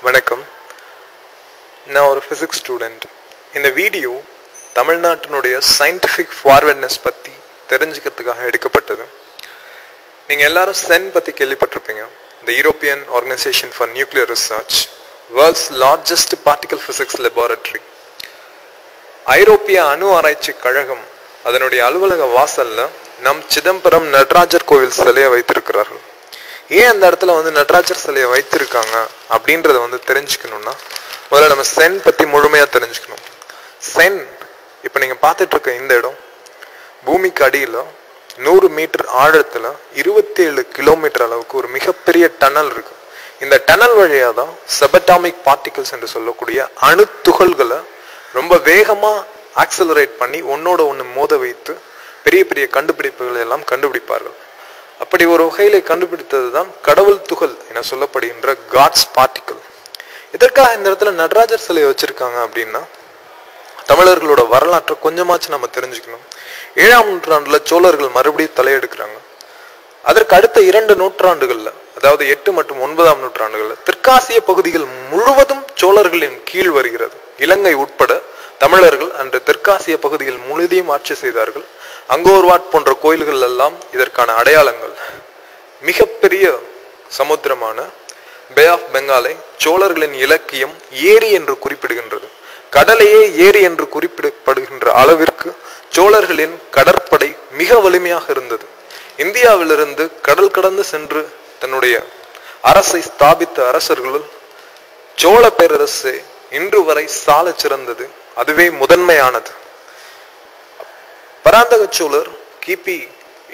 வணக்கம். நான் ஒரு ஃபிசிக்ஸ் ஸ்டூடெண்ட். இந்த வீடியோ தமிழ்நாட்டினுடைய சயின்டிஃபிக் ஃபார்வர்ட்னஸ் பற்றி தெரிஞ்சுக்கிறதுக்காக எடுக்கப்பட்டது. நீங்கள் எல்லாரும் சென் பற்றி கேள்விப்பட்டிருப்பீங்க. The European organisation for nuclear research, world's largest particle physics laboratory. ஐரோப்பிய அணு ஆராய்ச்சி கழகம் அதனுடைய அலுவலக வாசல்ல நம் சிதம்பரம் நடராஜர் கோவில் சிலையை வைத்திருக்கிறார்கள். ஏன் அந்த இடத்துல நடராஜர் சிலையை வைத்திருக்காங்க அப்படின்றத தெரிஞ்சுக்கணும்னா முதல்ல நம்ம சென் பத்தி முழுமையா தெரிஞ்சுக்கணும். சென் இப்ப நீங்க பார்த்துட்டு இருக்க இந்த இடம் பூமிக்கு அடியில 100 மீட்டர் ஆழத்துல 27 கிலோமீட்டர் அளவுக்கு ஒரு மிகப்பெரிய டனல் இருக்கு. இந்த டனல் வழியா தான் சபட்டாமிக் பார்ட்டிகல்ஸ் என்று சொல்லக்கூடிய அணு துகள்களை ரொம்ப வேகமா ஆக்சலரேட் பண்ணி ஒன்னோட ஒன்று மோத வைத்து பெரிய பெரிய கண்டுபிடிப்புகளை எல்லாம் கண்டுபிடிப்பார்கள். அப்படி ஒரு வகையில கண்டுபிடித்தது தான் கடவுள் துகள் என சொல்லப்படுகின்ற காட்ஸ் பார்ட்டிகல். இதற்காக இந்த இடத்துல நடராஜர் சிலையை வச்சிருக்காங்க அப்படின்னா தமிழர்களோட வரலாற்றை கொஞ்சமாச்சு நம்ம தெரிஞ்சுக்கணும். 7ஆம் நூற்றாண்டுல சோழர்கள் மறுபடியும் தலையெடுக்கிறாங்க. அதற்கு அடுத்த 2 நூற்றாண்டுகள்ல, அதாவது 8 மற்றும் 9ஆம் நூற்றாண்டுகள்ல தெற்காசிய பகுதிகள் முழுவதும் சோழர்களின் கீழ் வருகிறது. இலங்கை உட்பட தமிழர்கள் அன்று தெற்காசிய பகுதிகள் முழுவதையும் ஆட்சி செய்தார்கள். அங்கோர்வாட் போன்ற கோயில்கள் எல்லாம் இதற்கான அடையாளங்கள். மிகப்பெரிய சமுத்திரமான பே ஆஃப் பெங்காலை சோழர்களின் இலக்கியம் ஏரி என்று குறிப்பிடுகின்றது. கடலையே ஏரி என்று குறிப்பிடப்படுகின்ற அளவிற்கு சோழர்களின் கடற்படை மிக வலிமையாக இருந்தது. இந்தியாவிலிருந்து கடல் கடந்து சென்று தன்னுடைய அரசை ஸ்தாபித்த அரசர்களுள் சோழ பேரரசு இன்று வரை சால சிறந்தது. அதுவே முதன்மையானது. பராந்தக சோழர் கிபி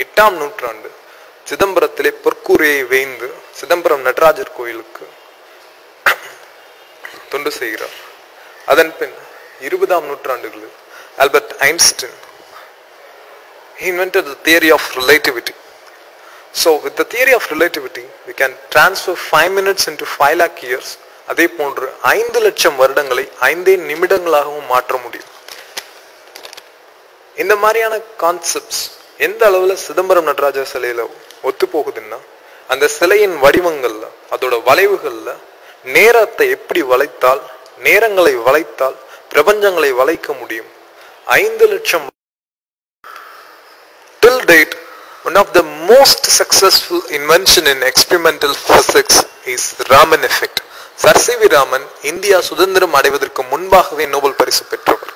8ஆம் நூற்றாண்டு சிதம்பரத்திலே பொற்கூரையை வேய்ந்து சிதம்பரம் நடராஜர் கோயிலுக்கு தொண்டு செய்கிறார். அதன் பின் 20ஆம் நூற்றாண்டுகளில் Albert Einstein he invented the theory of relativity. So with the theory of relativity we can transfer 5 minutes into 5 lakh years. அதே போன்று 5 லட்சம் வருடங்களை 5 நிமிடங்களாகவும் மாற்ற முடியும். இந்த மாதிரியான கான்செப்ட்ஸ் எந்த அளவுல சிதம்பரம் நடராஜர் சிலையில ஒத்து போகுதுன்னா, அந்த சிலையின் வடிவங்கள்ல, அதோட வளைவுகள்ல நேரத்தை எப்படி வளைத்தால், நேரங்களை வளைத்தால் பிரபஞ்சங்களை வளைக்க முடியும். 5 லட்சம். Till date, one of the most successful invention in experimental physics is Raman effect. Sir C V Raman India சுதந்திரம் அடைவதற்கு முன்பாகவே நோபல் பரிசு பெற்றவர்.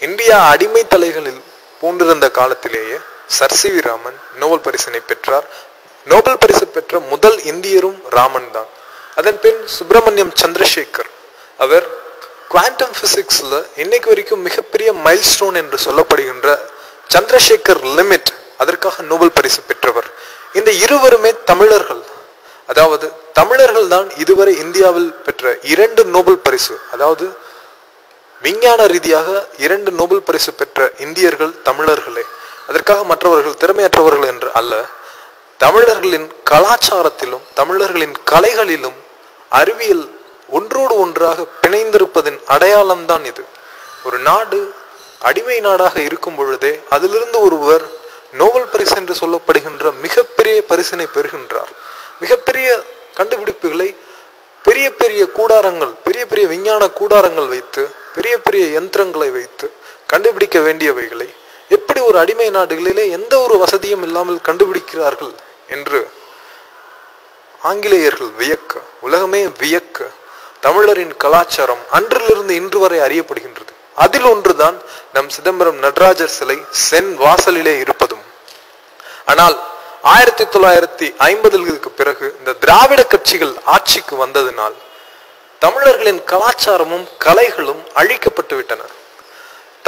இந்தியா அடிமை தலைகளில் பூண்டிருந்த காலத்திலேயே Sir C V Raman Nobel பரிசினை பெற்றார். நோபல் பரிசு பெற்ற முதல் இந்தியரும் ராமன் தான். அதன் பின் சுப்பிரமணியம் சந்திரசேகர், அவர் குவாண்டம் பிசிக்ஸ்ல இன்னைக்கு வரைக்கும் மிகப்பெரிய மைல்ஸ்டோன் என்று சொல்லப்படுகின்ற சந்திரசேகர் லிமிட், அதற்காக நோபல் பரிசு பெற்றவர். இந்த இருவருமே தமிழர்கள். அதாவது தமிழர்கள் தான் இதுவரை இந்தியாவில் பெற்ற 2 நோபல் பரிசு, அதாவது விஞ்ஞான ரீதியாக 2 நோபல் பரிசு பெற்ற இந்தியர்கள் தமிழர்களே. அதற்காக மற்றவர்கள் திறமையற்றவர்கள் என்று அல்ல. தமிழர்களின் கலாச்சாரத்திலும் தமிழர்களின் கலைகளிலும் அறிவியல் ஒன்றோடு ஒன்றாக பிணைந்திருப்பதின் அடையாளம் தான் இது. ஒரு நாடு அடிமை நாடாக இருக்கும் பொழுதே அதிலிருந்து ஒருவர் நோபல் பரிசு என்று சொல்லப்படுகின்ற மிகப்பெரிய பரிசினை பெறுகின்றார். மிகப்பெரிய கண்டுபிடிப்புகளை பெரிய பெரிய கூடாரங்கள், பெரிய பெரிய விஞ்ஞான கூடாரங்கள் வைத்து, பெரிய பெரிய யந்திரங்களை வைத்து கண்டுபிடிக்க வேண்டியவைகளை எப்படி ஒரு அடிமை நாடுகளிலே எந்த ஒரு வசதியும் இல்லாமல் கண்டுபிடிக்கிறார்கள் என்று ஆங்கிலேயர்கள் வியக்க, உலகமே வியக்க, தமிழரின் கலாச்சாரம் அன்றிலிருந்து இன்று வரை அறியப்படுகின்றது. அதில் ஒன்றுதான் நம் சிதம்பரம் நடராஜர் சிலை சென் வாசலிலே இருப்பதும். ஆனால் 1950களுக்கு பிறகு இந்த திராவிட கட்சிகள் ஆட்சிக்கு வந்ததினால் தமிழர்களின் கலாச்சாரமும் கலைகளும் அழிக்கப்பட்டு விட்டன.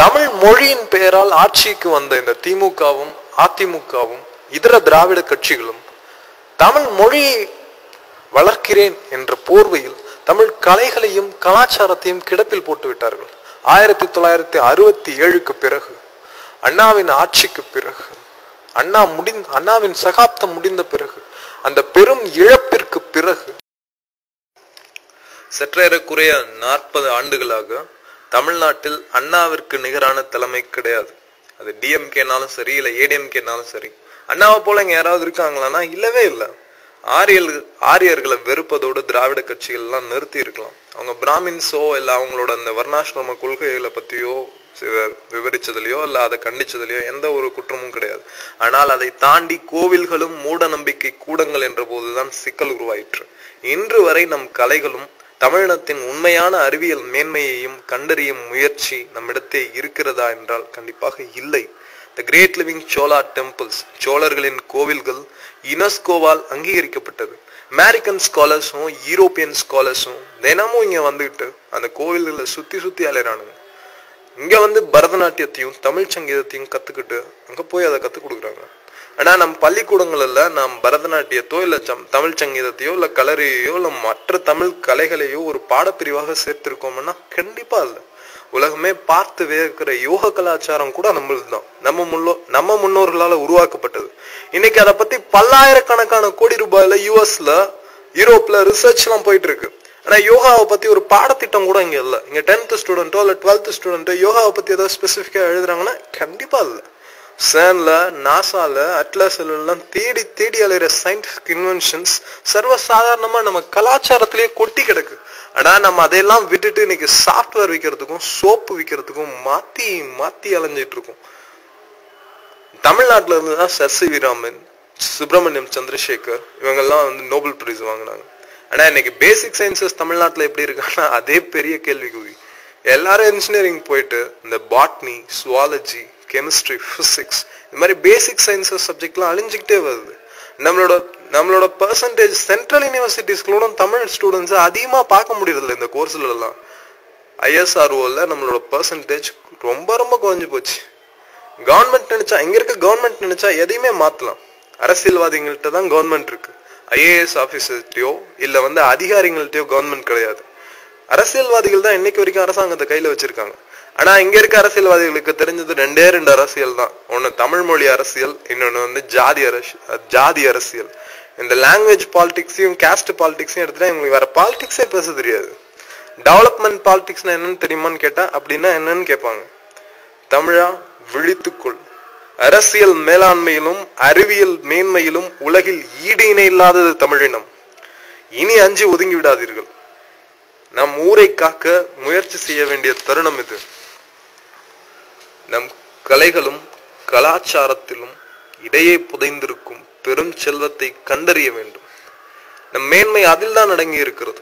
தமிழ் மொழியின் பெயரால் ஆட்சிக்கு வந்த இந்த திமுகவும் அதிமுகவும் இதர திராவிட கட்சிகளும் தமிழ் மொழியை வளர்க்கிறேன் என்ற போர்வையில் தமிழ் கலைகளையும் கலாச்சாரத்தையும் கிடப்பில் போட்டு விட்டார்கள். 1967க்கு பிறகு, அண்ணாவின் ஆட்சிக்கு பிறகு, அண்ணாவின் சகாப்தம் முடிந்த பிறகு, அந்த பெரும் இழப்பிற்கு பிறகு சற்றேறக்குறைய 40 ஆண்டுகளாக தமிழ்நாட்டில் அண்ணாவிற்கு நிகரான தலைமை கிடையாது. அது டிஎம்கேனாலும் சரி, இல்லை ஏடிஎம்கேனாலும் சரி. அண்ணாவை போல இங்க யாராவது இருக்காங்களான்னா இல்லவே இல்லை. ஆரியர்களை வெறுப்பதோடு திராவிட கட்சிகள் எல்லாம் நிறுத்தி இருக்கலாம். அவங்க பிராமின்ஸோ இல்ல அவங்களோட அந்த வர்ணாசிரம கொள்கைகளை பத்தியோ விவரிச்சதுலயோ இல்ல அதை கண்டிச்சதுலயோ எந்த ஒரு குற்றமும் கிடையாது. ஆனால் அதை தாண்டி கோவில்களும் மூட நம்பிக்கை கூடங்கள் என்ற போதுதான் சிக்கல் உருவாயிற்று. இன்று வரை நம் கலைகளும் தமிழினத்தின் உண்மையான அறிவியல் மேன்மையையும் கண்டறியும் முயற்சி நம்மிடத்தே இருக்கிறதா என்றால் கண்டிப்பாக இல்லை. The great living Chola temples, சோழர்களின் கோவில்கள் யுனெஸ்கோவால் அங்கீகரிக்கப்பட்டது. அமெரிக்கன் ஸ்காலர்ஸும் யூரோப்பியன் ஸ்காலர்ஸும் தினமும் இங்க வந்துட்டு அந்த கோவில்களை சுத்தி அலைறானுங்க. இங்க வந்து பரதநாட்டியத்தையும் தமிழ் சங்கீதத்தையும் கத்துக்கிட்டு அங்க போய் அதை கத்துக் கொடுக்குறாங்க. ஆனா நம்ம பள்ளிக்கூடங்கள்ல நாம் பரதநாட்டியத்தோ இல்ல தமிழ் சங்கீதத்தையோ இல்ல கலரையோ இல்ல மற்ற தமிழ் கலைகளையோ ஒரு பாடப்பிரிவாக சேர்த்திருக்கோம்னா கண்டிப்பா இல்ல. உலகமே பார்த்து வேர்க்கிற யோக கலாச்சாரம் கூட நம்மளுதுதான், நம்ம முன்னோர்களால உருவாக்கப்பட்டது. இன்னைக்கு அதை பத்தி பல்லாயிரக்கணக்கான கோடி ரூபாயில யூஎஸ்ல யூரோப்ல ரிசர்ச் எல்லாம் போயிட்டு இருக்கு. ஆனா யோகாவை பத்தி ஒரு பாடத்திட்டம் கூட இங்க இல்ல. இங்க 10th ஸ்டூடெண்டோ இல்ல 12th ஸ்டூடெண்டோ யோகாவை பத்தி ஏதாவது ஸ்பெசிபிக்கா எழுதுறாங்கன்னா கண்டிப்பா இல்ல. சேன்ல நாசால அட்லாஸ்ல எல்லாம் தேடி அலைகிற சயின்டிபிக் இன்வென்ஷன்ஸ் சர்வசாதாரணமா நம்ம கலாச்சாரத்திலேயே கொட்டி கிடக்கு. ஆனா நம்ம அதையெல்லாம் விட்டுட்டு இன்னைக்கு சாஃப்ட்வேர் விற்கிறதுக்கும் சோப்பு விற்கிறதுக்கும் மாத்தி அலைஞ்சிட்டு இருக்கோம். தமிழ்நாட்டுல இருந்துதான் சசி ராமன், சுப்பிரமணியம் சந்திரசேகர் இவங்கெல்லாம் வந்து நோபல் பிரைஸ் வாங்கினாங்க. ஆனா இன்னைக்கு பேசிக் சயின்சஸ் தமிழ்நாட்டுல எப்படி இருக்கான்னா அதே பெரிய கேள்விக்குறி. எல்லாரும் இன்ஜினியரிங் போயிட்டு இந்த பாட்னி, சுவாலஜி, கெமிஸ்ட்ரி, பிசிக்ஸ் இந்த மாதிரி பேசிக் சயின்சஸ் சப்ஜெக்ட்லாம் அழிஞ்சுக்கிட்டே வருது. நம்மளோட பெர்சன்டேஜ் சென்ட்ரல் யூனிவர்சிட்டிஸ்களோட தமிழ் ஸ்டூடெண்ட்ஸ் அதிகமா பார்க்க முடியறதில்ல. இந்த கோர்ஸ்ல எல்லாம் ISROல நம்மளோட பெர்சன்டேஜ் ரொம்ப குறைஞ்சு போச்சு. கவர்மெண்ட் நினைச்சா இங்க இருக்க கவர்மெண்ட் நினைச்சா எதையுமே மாத்தலாம். அரசியல்வாதிகள்கிட்ட தான் கவர்மெண்ட் இருக்கு. IAS ஆபீசர்கிட்டயோ இல்ல வந்து அதிகாரிகள்கிட்டயோ கவர்மெண்ட் கிடையாது. அரசியல்வாதிகள் தான் இன்னைக்கு வரைக்கும் அரசாங்கத்தை கையில வச்சிருக்காங்க. ஆனா இங்க இருக்க அரசியல்வாதிகளுக்கு தெரிஞ்சது ரெண்டே அரசியல் தான். ஒண்ணு தமிழ் மொழி அரசியல், இன்னொன்னு வந்து ஜாதி அரசியல். இந்த லாங்குவேஜ் பாலிடிக்ஸையும் காஸ்ட் பாலிடிக்ஸையும் எடுத்துட்டா இவங்களுக்கு வேற பாலிடிக்ஸே பேச தெரியாது. டெவலப்மெண்ட் பாலிடிக்ஸ்னா என்னன்னு தெரியுமான்னு கேட்டா அப்படின்னா என்னன்னு கேட்பாங்க. தமிழா விழித்துக்கொள், அரசியல் மேலாண்மையிலும் அறிவியல் மேன்மையிலும் உலகில் ஈடு இணை இல்லாதது தமிழினம். இனி அஞ்சி ஒதுங்கி விடாதீர்கள். நம் ஊரை காக்க முயற்சி செய்ய வேண்டிய தருணம் இது. நம் கலைகளும் கலாச்சாரத்திலும் இடையே புதைந்திருக்கும் பெரும் செல்வத்தை கண்டறிய வேண்டும். நம் மேன்மை அதில் தான் அடங்கி இருக்கிறது.